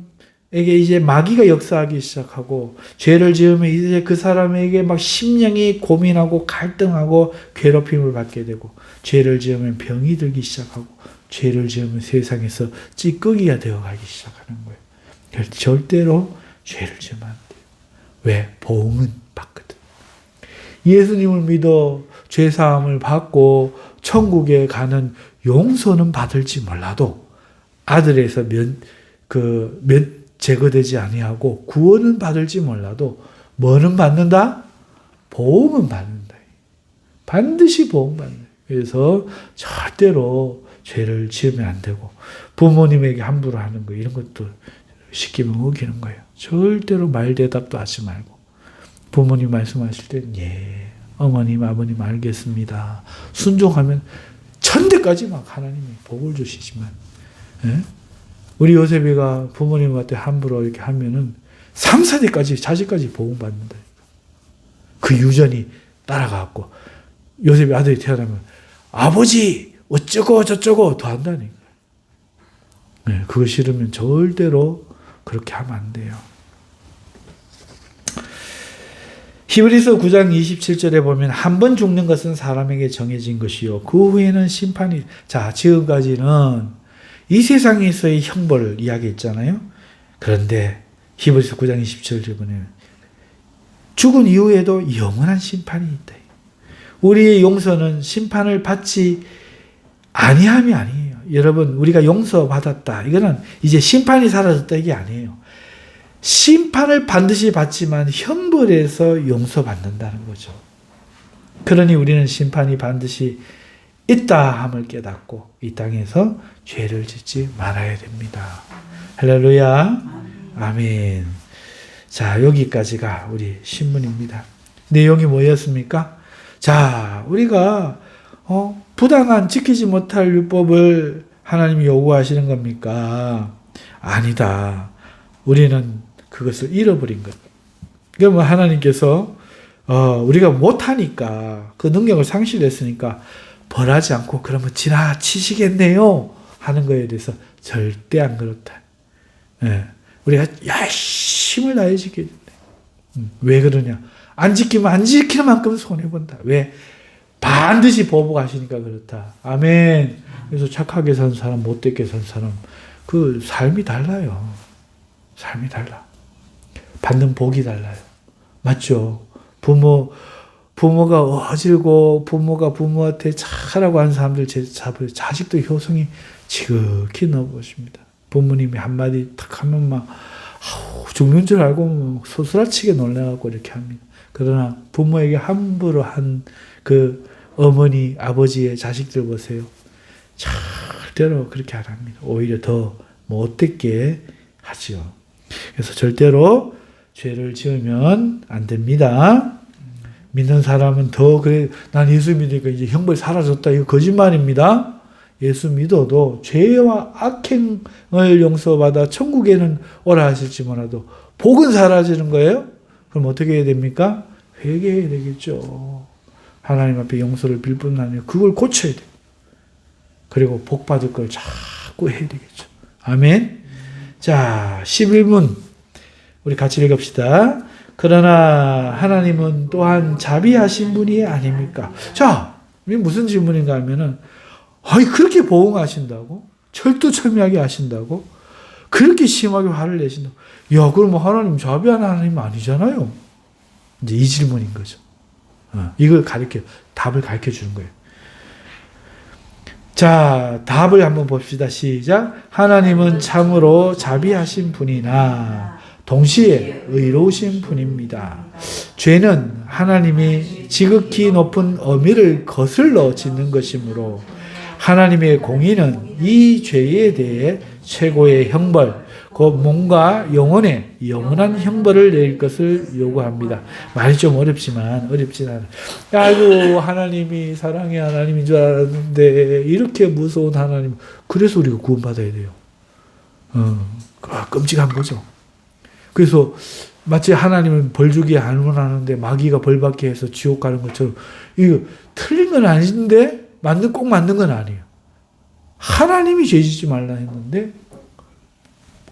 이제 마귀가 역사하기 시작하고, 죄를 지으면 이제 그 사람에게 막 심령이 고민하고 갈등하고 괴롭힘을 받게 되고, 죄를 지으면 병이 들기 시작하고, 죄를 지으면 세상에서 찌꺼기가 되어가기 시작하는 거예요. 그래서 절대로 죄를 지으면 안 돼요. 왜? 보응은 받거든. 예수님을 믿어 죄사함을 받고 천국에 가는 용서는 받을지 몰라도 아들에서 제거되지 아니하고 구원은 받을지 몰라도 뭐는 받는다? 보응은 받는다. 반드시 보응받는다. 그래서 절대로 죄를 지으면 안 되고, 부모님에게 함부로 하는 거 이런 것도 시키면 어기는 거예요. 절대로 말대답도 하지 말고, 부모님 말씀하실 땐 예, 어머님 아버님 알겠습니다. 순종하면 천대까지 막 하나님이 복을 주시지만, 예? 우리 요셉이가 부모님한테 함부로 이렇게 하면은 3, 4대까지 자식까지 복을 받는다. 그 유전이 따라가고, 요셉이 아들이 태어나면 아버지 어쩌고 저쩌고 더 한다니까. 네, 그거 싫으면 절대로 그렇게 하면 안 돼요. 히브리서 9장 27절에 보면 한 번 죽는 것은 사람에게 정해진 것이요 그 후에는 심판이. 자, 지금까지는 이 세상에서의 형벌을 이야기했잖아요. 그런데 히브리서 9장 27절에 보면 죽은 이후에도 영원한 심판이 있다. 우리의 용서는 심판을 받지 아니함이 아니에요. 여러분, 우리가 용서받았다. 이거는 이제 심판이 사라졌다 이게 아니에요. 심판을 반드시 받지만 형벌에서 용서받는다는 거죠. 그러니 우리는 심판이 반드시 있다함을 깨닫고 이 땅에서 죄를 짓지 말아야 됩니다. 할렐루야. 아멘. 자, 여기까지가 우리 신문입니다. 내용이 뭐였습니까? 자, 우리가 부당한 지키지 못할 율법을 하나님이 요구하시는 겁니까? 아니다. 우리는 그것을 잃어버린 것. 그러면 하나님께서 우리가 못하니까, 그 능력을 상실했으니까 벌하지 않고 그러면 지나치시겠네요 하는 거에 대해서 절대 안 그렇다. 예. 우리가 열심을 다해 지켜야 된다. 왜 그러냐? 안 지키면 안 지키는 만큼 손해본다. 왜? 반드시 보복하시니까 그렇다. 아멘. 그래서 착하게 산 사람, 못되게 산 사람, 그 삶이 달라요. 삶이 달라. 받는 복이 달라요. 맞죠? 부모가 어질고 부모가 부모한테 잘하고 하는 사람들 자식도 효성이 지극히 넘어십니다. 부모님이 한마디 탁 하면 막 죽는 줄 알고 소스라치게 놀라갖고 이렇게 합니다. 그러나 부모에게 함부로 한 그 어머니, 아버지의 자식들 보세요. 절대로 그렇게 안 합니다. 오히려 더 못되게 하죠. 그래서 절대로 죄를 지으면 안 됩니다. 믿는 사람은 더 그래, 난 예수 믿으니까 이제 형벌 사라졌다. 이거 거짓말입니다. 예수 믿어도 죄와 악행을 용서받아 천국에는 오라 하실지 몰라도 복은 사라지는 거예요? 그럼 어떻게 해야 됩니까? 회개해야 되겠죠. 하나님 앞에 용서를 빌 뿐 아니라 그걸 고쳐야 돼요. 그리고 복 받을 걸 자꾸 해야 되겠죠. 아멘. 자, 11문 우리 같이 읽읍시다. 그러나 하나님은 또한 자비하신 분이 아닙니까? 자, 무슨 질문인가 하면은, 그렇게 보응하신다고? 철두철미하게 하신다고? 그렇게 심하게 화를 내신다고? 야, 그러면 하나님 자비한 하나님 아니잖아요. 이제 이 질문인 거죠. 이걸 답을 가르쳐 주는 거예요. 자, 답을 한번 봅시다. 시작. 하나님은 참으로 자비하신 분이나 동시에 의로우신 분입니다. 죄는 하나님이 지극히 높은 어미를 거슬러 짓는 것이므로 하나님의 공의는 이 죄에 대해 최고의 형벌, 곧 몸과 영혼에 영원한 형벌을 내릴 것을 요구합니다. 말이 좀 어렵진 않아요. 아이고, 하나님이 사랑의 하나님인 줄 알았는데 이렇게 무서운 하나님, 그래서 우리가 구원받아야 돼요. 끔찍한 거죠. 그래서 마치 하나님은 벌 주기 안 원하는데 마귀가 벌 받게 해서 지옥 가는 것처럼, 이거 틀린 건 아닌데 꼭 맞는 건 아니에요. 하나님이 죄 짓지 말라 했는데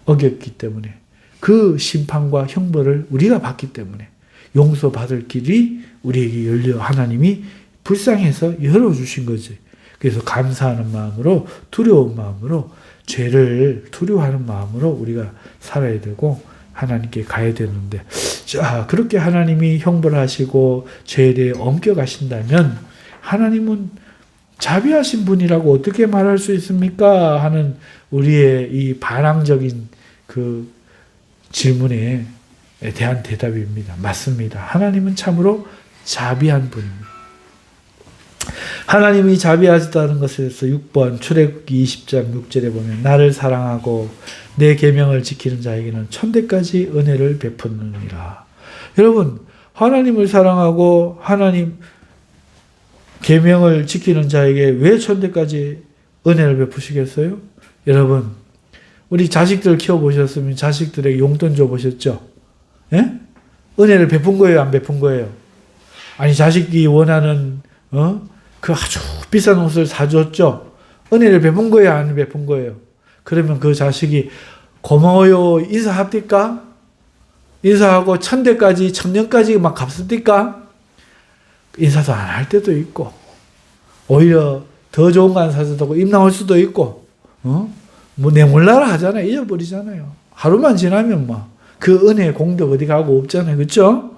어겼기 때문에 그 심판과 형벌을 우리가 받기 때문에 용서받을 길이 우리에게 열려 하나님이 불쌍해서 열어주신 거지. 그래서 감사하는 마음으로, 두려운 마음으로, 죄를 두려워하는 마음으로 우리가 살아야 되고 하나님께 가야 되는데, 자, 그렇게 하나님이 형벌하시고 죄에 대해 엄격하신다면 하나님은 자비하신 분이라고 어떻게 말할 수 있습니까? 하는 우리의 이 반항적인 그 질문에 대한 대답입니다. 맞습니다. 하나님은 참으로 자비한 분입니다. 하나님이 자비하시다는 것에서 6번 출애굽기 20장 6절에 보면 나를 사랑하고 내 계명을 지키는 자에게는 천대까지 은혜를 베푸느니라. 여러분, 하나님을 사랑하고 하나님 계명을 지키는 자에게 왜 천대까지 은혜를 베푸시겠어요? 여러분, 우리 자식들 키워보셨으면 자식들에게 용돈 줘보셨죠? 예? 은혜를 베푼 거예요, 안 베푼 거예요? 아니, 자식이 원하는 그 아주 비싼 옷을 사줬죠? 은혜를 베푼 거예요, 안 베푼 거예요? 그러면 그 자식이 고마워요 인사합니까? 인사하고 천대까지, 천년까지 막 갚습니까? 인사도 안 할 때도 있고, 오히려 더 좋은 거 안 사준다고 입 나올 수도 있고, 뭐 내 몰라라 하잖아요. 잊어버리잖아요. 하루만 지나면 그 은혜의 공덕 어디 가고 없잖아요. 그렇죠?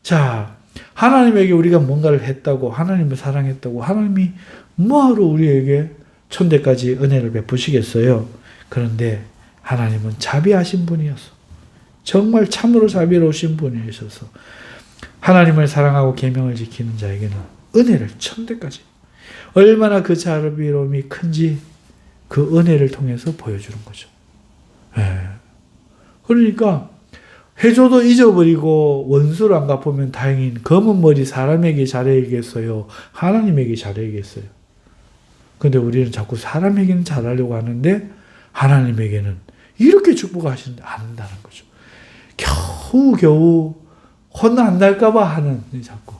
자, 하나님에게 우리가 뭔가를 했다고, 하나님을 사랑했다고 하나님이 뭐하러 우리에게 천대까지 은혜를 베푸시겠어요? 그런데 하나님은 자비하신 분이었어. 정말 참으로 자비로우신 분이셔서 하나님을 사랑하고 계명을 지키는 자에게는 은혜를 천대까지, 얼마나 그 자비로움이 큰지 그 은혜를 통해서 보여주는 거죠. 그러니까 해줘도 잊어버리고 원수를 안 갚으면 다행인 검은 머리 사람에게 잘해야겠어요? 하나님에게 잘해야겠어요? 근데 우리는 자꾸 사람에게는 잘하려고 하는데 하나님에게는 이렇게 축복하시는데 안 한다는 거죠. 겨우 혼나 안 날까봐 하는, 자꾸.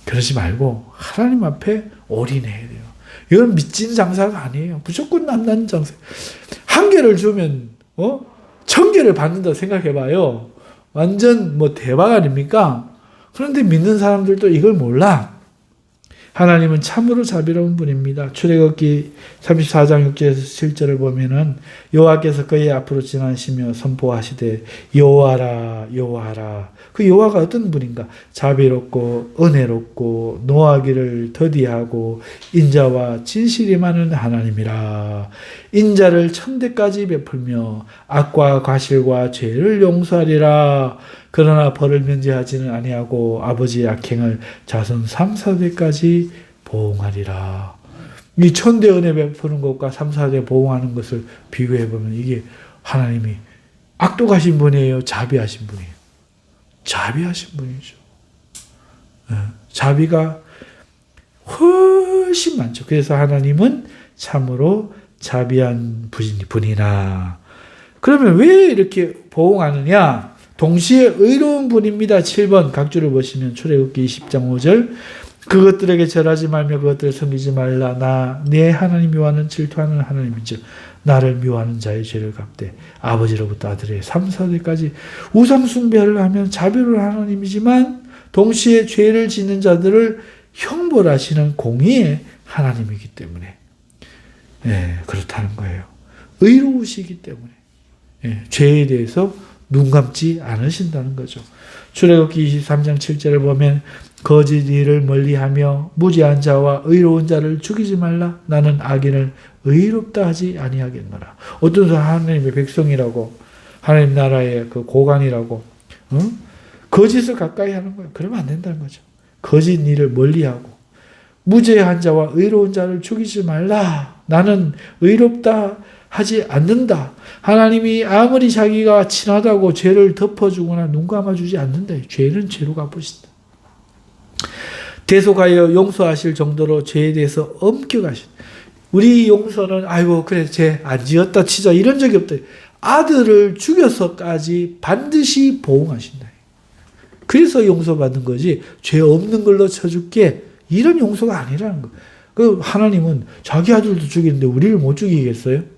그러지 말고 하나님 앞에 올인해야 돼요. 이건 미친 장사가 아니에요. 무조건 남는 장사. 한 개를 주면 1000개를 받는다 생각해봐요. 완전 대박 아닙니까? 그런데 믿는 사람들도 이걸 몰라. 하나님은 참으로 자비로운 분입니다. 출애굽기 34장 6절에서 7절을 보면은 여호와께서 그의 앞으로 지나시며 선포하시되 여호와라 여호와라. 그 여호와가 어떤 분인가? 자비롭고 은혜롭고 노하기를 더디하고 인자와 진실이 많은 하나님이라. 인자를 천대까지 베풀며 악과 과실과 죄를 용서하리라. 그러나 벌을 면제하지는 아니하고 아버지의 악행을 자손 3, 4대까지 보응하리라. 이 천대 은혜 베푸는 것과 3, 4대 보응하는 것을 비교해보면 이게 하나님이 악독하신 분이에요? 자비하신 분이에요? 자비하신 분이죠. 자비가 훨씬 많죠. 그래서 하나님은 참으로 자비한 분이나. 그러면 왜 이렇게 보응하느냐? 동시에 의로운 분입니다. 7번 각주를 보시면 출애굽기 20장 5절 그것들에게 절하지 말며 그것들을 섬기지 말라. 나 내 하나님 여호와는 질투하는 하나님이죠. 나를 미워하는 자의 죄를 갚되 아버지로부터 아들의 3, 4대까지 우상 숭배를 하면 자비로운 하나님이지만 동시에 죄를 짓는 자들을 형벌하시는 공의의 하나님이기 때문에 그렇다는 거예요. 의로우시기 때문에 죄에 대해서 눈 감지 않으신다는 거죠. 출애굽기 23장 7절을 보면 거짓 일을 멀리하며 무지한 자와 의로운 자를 죽이지 말라. 나는 악인을 의롭다 하지 아니하겠노라. 어떤 사람 하나님의 백성이라고, 하나님 나라의 그 고관이라고 거짓을 가까이 하는 거예요. 그러면 안 된다는 거죠. 거짓 일을 멀리하고 무죄한 자와 의로운 자를 죽이지 말라. 나는 의롭다 하지 않는다. 하나님이 아무리 자기가 친하다고 죄를 덮어주거나 눈 감아주지 않는다. 죄는 죄로 갚으신다. 대속하여 용서하실 정도로 죄에 대해서 엄격하신. 우리 용서는 아이고 그래 죄 안 지었다 치자 이런 적이 없다. 아들을 죽여서까지 반드시 보응하신다. 그래서 용서받는 거지 죄 없는 걸로 쳐줄게 이런 용서가 아니라는 거. 그 하나님은 자기 아들도 죽이는데 우리를 못 죽이겠어요?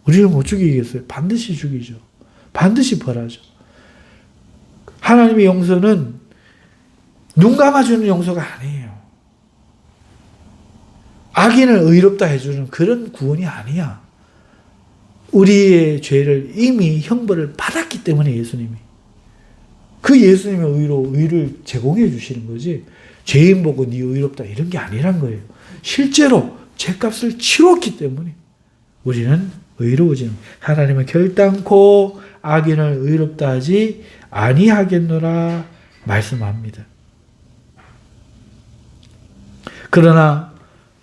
우리를 못 죽이겠어요? 반드시 죽이죠. 반드시 벌하죠. 하나님의 용서는 눈 감아주는 용서가 아니에요. 악인을 의롭다 해주는 그런 구원이 아니야. 우리의 죄를 이미 형벌을 받았기 때문에 예수님이. 그 예수님의 의로 의를 제공해 주시는 거지. 죄인 보고 네 의롭다 이런 게 아니란 거예요. 실제로 죄값을 치렀기 때문에 우리는 의로워지는. 하나님은 결단코 악인을 의롭다 하지 아니하겠노라 말씀합니다. 그러나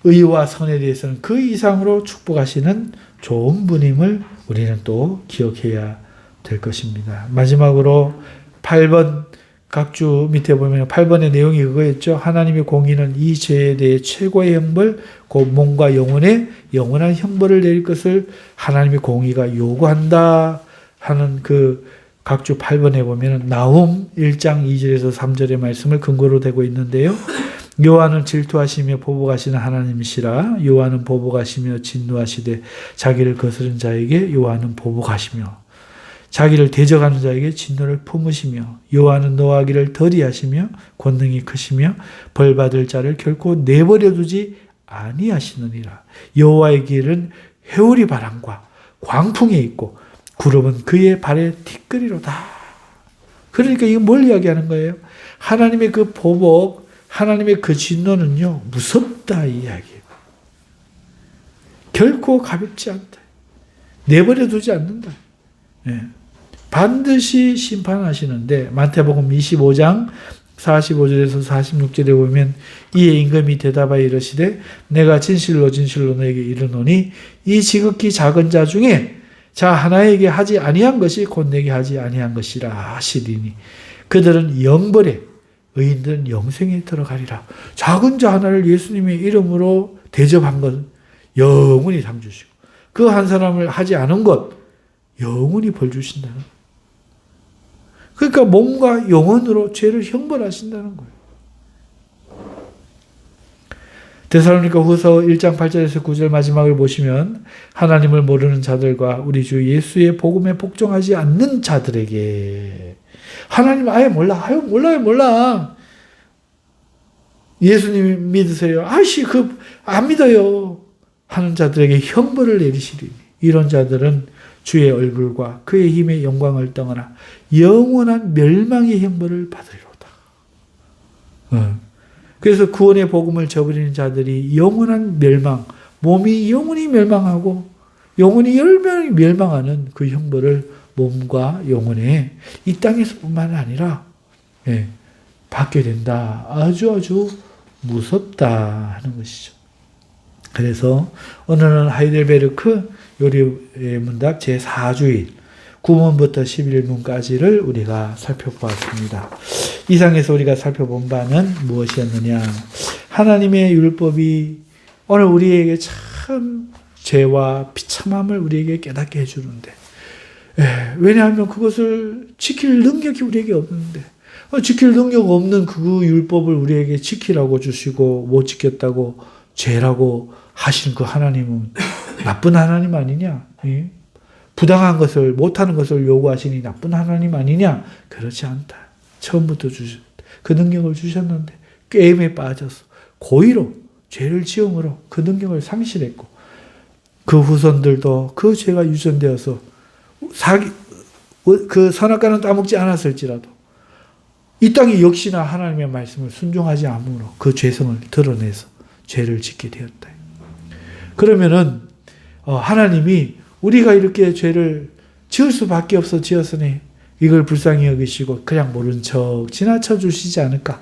의와 선에 대해서는 그 이상으로 축복하시는 좋은 분임을 우리는 또 기억해야 될 것입니다. 마지막으로 8번 각주 밑에 보면 8번의 내용이 그거였죠. 하나님의 공의는 이 죄에 대해 최고의 형벌, 곧 몸과 영혼에 영원한 형벌을 내릴 것을 하나님의 공의가 요구한다 하는 그 각주 8번에 보면 나훔 1장 2절에서 3절의 말씀을 근거로 대고 있는데요. 여호와는 질투하시며 보복하시는 하나님이시라. 여호와는 보복하시며 진노하시되 자기를 거스른 자에게 여호와는 보복하시며 자기를 대적하는 자에게 진노를 품으시며 여호와는 노하기를 더디하시며 권능이 크시며 벌받을 자를 결코 내버려 두지 아니하시느니라. 여호와의 길은 회오리 바람과 광풍에 있고 구름은 그의 발에 티끌이로다. 그러니까 이거 뭘 이야기하는 거예요? 하나님의 그 보복, 하나님의 그 진노는요 무섭다 이 이야기예요. 결코 가볍지 않다. 내버려 두지 않는다. 예. 반드시 심판하시는데 마태복음 25장 45절에서 46절에 보면 이에 임금이 대답하여 이르시되 내가 진실로 진실로 너에게 이르노니 이 지극히 작은 자 중에 자 하나에게 하지 아니한 것이 곧 내게 하지 아니한 것이라 하시리니 그들은 영벌에 의인들은 영생에 들어가리라. 작은 자 하나를 예수님의 이름으로 대접한 것 영원히 상 주시고 그 한 사람을 하지 않은 것 영원히 벌 주신다는 거예요. 그러니까 몸과 영혼으로 죄를 형벌하신다는 거예요. 데살로니가 후서 1장 8절에서 9절 마지막을 보시면 하나님을 모르는 자들과 우리 주 예수의 복음에 복종하지 않는 자들에게 하나님 아예 몰라. 아유 몰라. 예수님 믿으세요. 아이씨 안 믿어요. 하는 자들에게 형벌을 내리시리니 이런 자들은 주의 얼굴과 그의 힘의 영광을 떠나 영원한 멸망의 형벌을 받으리로다. 그래서 구원의 복음을 저버리는 자들이 영원한 멸망, 몸이 영원히 멸망하고 영원히 열명이 멸망하는 그 형벌을 몸과 영혼에 이 땅에서뿐만 아니라 받게 된다. 아주 무섭다 하는 것이죠. 그래서 오늘은 하이델베르크 요리의 문답 제4주일 9문부터 11문까지를 우리가 살펴보았습니다. 이상에서 우리가 살펴본 바는 무엇이었느냐? 하나님의 율법이 오늘 우리에게 참 죄와 비참함을 우리에게 깨닫게 해주는데 왜냐하면 그것을 지킬 능력이 우리에게 없는데 지킬 능력 없는 그 율법을 우리에게 지키라고 주시고 못 지켰다고 죄라고 하신 그 하나님은 나쁜 하나님 아니냐? 부당한 것을 못하는 것을 요구하시니 나쁜 하나님 아니냐? 그렇지 않다. 처음부터 주셨다. 그 능력을 주셨는데 게임에 빠져서 고의로 죄를 지음으로 그 능력을 상실했고 그 후손들도 그 죄가 유전되어서 그 선악과는 따먹지 않았을지라도 이 땅이 역시나 하나님의 말씀을 순종하지 않으므로 그 죄성을 드러내서 죄를 짓게 되었다. 그러면은 하나님이 우리가 이렇게 죄를 지을 수밖에 없어 지었으니 이걸 불쌍히 여기시고 그냥 모른 척 지나쳐 주시지 않을까?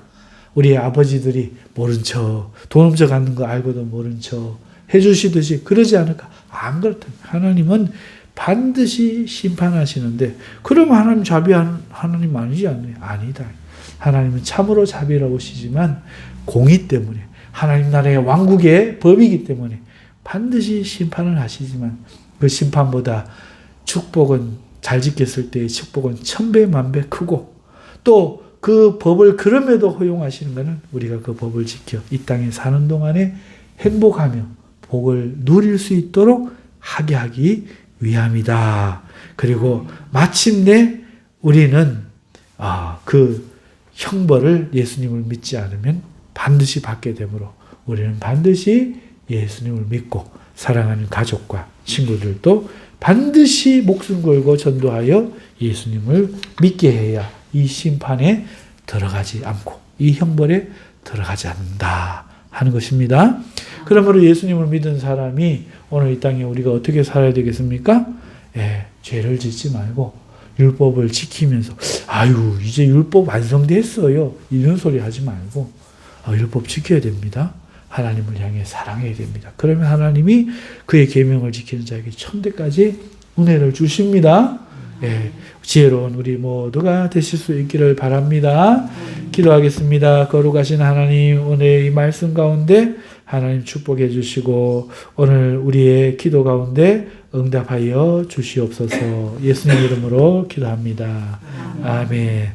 우리의 아버지들이 모른 척 돈 훔쳐가는 거 알고도 모른 척 해주시듯이 그러지 않을까? 안 그렇다. 하나님은 반드시 심판하시는데 그럼 하나님 자비한 하나님 아니지 않나요? 아니다. 하나님은 참으로 자비로우시지만 공의 때문에 하나님 나라의 왕국의 법이기 때문에 반드시 심판을 하시지만 그 심판보다 축복은 잘 지켰을 때의 축복은 1000배 만배 크고 또 그 법을 그럼에도 허용하시는 것은 우리가 그 법을 지켜 이 땅에 사는 동안에 행복하며 복을 누릴 수 있도록 하게 하기 위함이다. 그리고 마침내 우리는 그 형벌을 예수님을 믿지 않으면 반드시 받게 되므로 우리는 반드시 예수님을 믿고 사랑하는 가족과 친구들도 반드시 목숨 걸고 전도하여 예수님을 믿게 해야 이 심판에 들어가지 않고 이 형벌에 들어가지 않는다 하는 것입니다. 그러므로 예수님을 믿은 사람이 오늘 이 땅에 우리가 어떻게 살아야 되겠습니까? 죄를 짓지 말고 율법을 지키면서 이제 율법 완성됐어요. 이런 소리 하지 말고 율법 지켜야 됩니다. 하나님을 향해 사랑해야 됩니다. 그러면 하나님이 그의 계명을 지키는 자에게 천대까지 은혜를 주십니다. 지혜로운 우리 모두가 되실 수 있기를 바랍니다. 기도하겠습니다. 거룩하신 하나님, 오늘 이 말씀 가운데 하나님 축복해 주시고 오늘 우리의 기도 가운데 응답하여 주시옵소서. 예수님 이름으로 기도합니다. 아멘.